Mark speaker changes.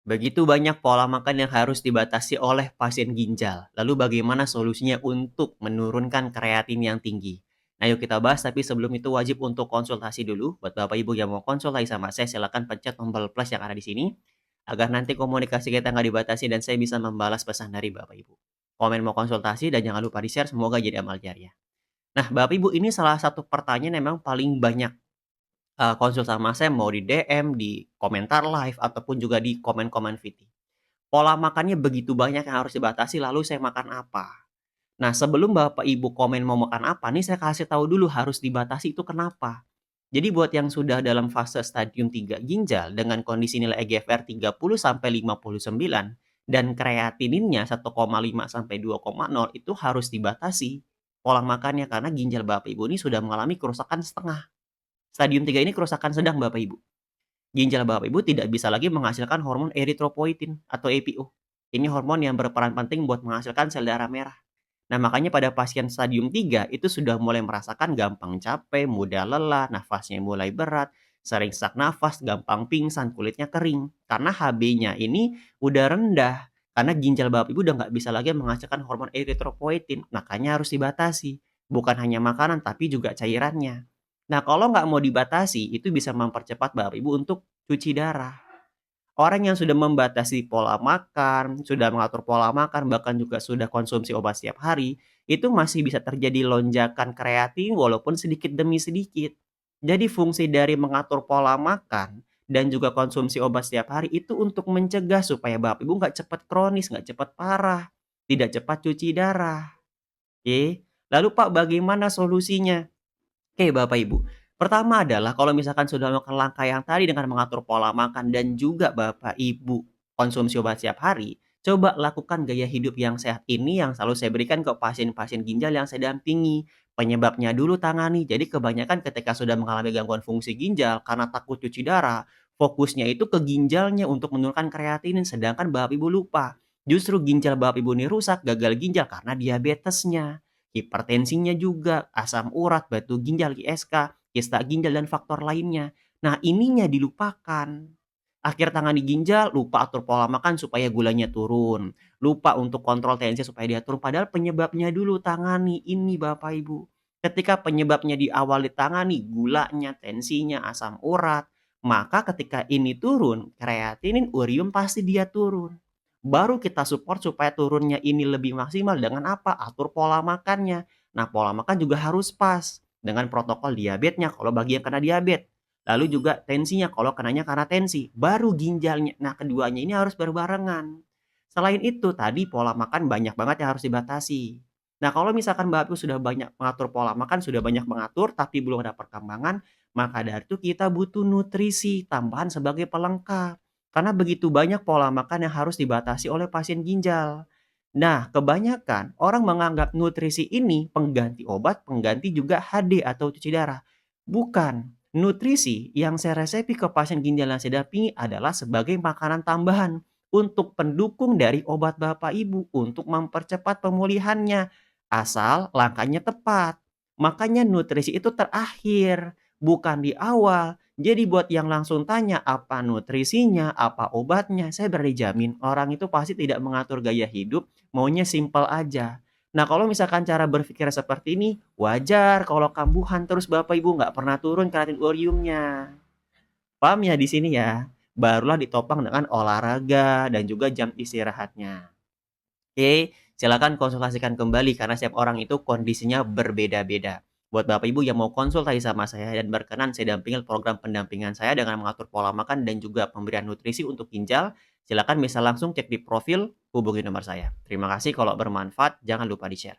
Speaker 1: Begitu banyak pola makan yang harus dibatasi oleh pasien ginjal. Lalu bagaimana solusinya untuk menurunkan kreatin yang tinggi? Nah, yuk kita bahas, tapi sebelum itu wajib untuk konsultasi dulu. Buat Bapak Ibu yang mau konsultasi sama saya, silakan pencet tombol plus yang ada di sini agar nanti komunikasi kita nggak dibatasi dan saya bisa membalas pesan dari Bapak Ibu. Komen mau konsultasi dan jangan lupa di-share, semoga jadi amal jariah. Nah, Bapak Ibu, ini salah satu pertanyaan yang memang paling banyak konsul sama saya mau di DM, di komentar live, ataupun juga di komen-komen VT. Pola makannya begitu banyak yang harus dibatasi, lalu saya makan apa? Nah, sebelum Bapak Ibu komen mau makan apa nih, saya kasih tahu dulu harus dibatasi itu kenapa. Jadi buat yang sudah dalam fase stadium 3 ginjal dengan kondisi nilai EGFR 30 sampai 59 dan kreatininnya 1,5 sampai 2,0 itu harus dibatasi pola makannya karena ginjal Bapak Ibu ini sudah mengalami kerusakan setengah. Stadium 3 ini kerusakan sedang Bapak Ibu. Ginjal Bapak Ibu tidak bisa lagi menghasilkan hormon eritropoietin atau EPO. Ini hormon yang berperan penting buat menghasilkan sel darah merah. Nah, makanya pada pasien stadium 3 itu sudah mulai merasakan gampang capek, mudah lelah, nafasnya mulai berat, sering sesak nafas, gampang pingsan, kulitnya kering. Karena HB-nya ini udah rendah. Karena ginjal Bapak Ibu udah nggak bisa lagi menghasilkan hormon eritropoietin. Makanya harus dibatasi. Bukan hanya makanan, tapi juga cairannya. Nah, kalau nggak mau dibatasi, itu bisa mempercepat Bapak Ibu untuk cuci darah. Orang yang sudah membatasi pola makan, sudah mengatur pola makan, bahkan juga sudah konsumsi obat setiap hari, itu masih bisa terjadi lonjakan kreatin walaupun sedikit demi sedikit. Jadi fungsi dari mengatur pola makan dan juga konsumsi obat setiap hari itu untuk mencegah supaya Bapak Ibu nggak cepat kronis, nggak cepat parah, tidak cepat cuci darah. Oke. Lalu Pak, bagaimana solusinya? Oke, Bapak Ibu. Pertama adalah kalau misalkan sudah melakukan langkah yang tadi dengan mengatur pola makan dan juga Bapak Ibu konsumsi obat setiap hari, coba lakukan gaya hidup yang sehat ini yang selalu saya berikan ke pasien-pasien ginjal yang saya dampingi. Penyebabnya dulu tangani. Jadi kebanyakan ketika sudah mengalami gangguan fungsi ginjal karena takut cuci darah, fokusnya itu ke ginjalnya untuk menurunkan kreatinin, sedangkan Bapak Ibu lupa. Justru ginjal Bapak Ibu ini rusak, gagal ginjal karena diabetesnya, hipertensinya juga, asam urat, batu ginjal, ISK, kista ginjal, dan faktor lainnya. Nah, ininya dilupakan. Akhir tangani ginjal, lupa atur pola makan supaya gulanya turun. Lupa untuk kontrol tensi supaya dia turun. Padahal penyebabnya dulu tangani. Ini Bapak Ibu. Ketika penyebabnya di awal ditangani, gulanya, tensinya, asam urat, maka ketika ini turun, kreatinin, urium pasti dia turun. Baru kita support supaya turunnya ini lebih maksimal dengan apa? Atur pola makannya. Nah, pola makan juga harus pas dengan protokol diabetesnya kalau bagi yang kena diabetes. Lalu juga tensinya kalau kenanya karena tensi, baru ginjalnya. Nah, keduanya ini harus berbarengan. Selain itu, tadi pola makan banyak banget yang harus dibatasi. Nah, kalau misalkan Bapak Ibu sudah banyak mengatur pola makan, sudah banyak mengatur, tapi belum ada perkembangan, maka dari itu kita butuh nutrisi tambahan sebagai pelengkap. Karena begitu banyak pola makan yang harus dibatasi oleh pasien ginjal. Nah, kebanyakan orang menganggap nutrisi ini pengganti obat, pengganti juga HD atau cuci darah. Bukan. Nutrisi yang saya resepi ke pasien ginjal yang saya dampingi adalah sebagai makanan tambahan untuk pendukung dari obat Bapak Ibu untuk mempercepat pemulihannya. Asal langkahnya tepat. Makanya nutrisi itu terakhir, bukan di awal. Jadi buat yang langsung tanya apa nutrisinya, apa obatnya, saya berani jamin orang itu pasti tidak mengatur gaya hidup, maunya simpel aja. Nah, kalau misalkan cara berpikir seperti ini, wajar kalau kambuhan terus Bapak Ibu nggak pernah turun kreatin uriumnya. Paham ya di sini ya? Barulah ditopang dengan olahraga dan juga jam istirahatnya. Oke, silakan konsultasikan kembali karena setiap orang itu kondisinya berbeda-beda. Buat Bapak Ibu yang mau konsultasi sama saya dan berkenan saya dampingi program pendampingan saya dengan mengatur pola makan dan juga pemberian nutrisi untuk ginjal, silakan bisa langsung cek di profil, hubungi nomor saya. Terima kasih, kalau bermanfaat jangan lupa di-share.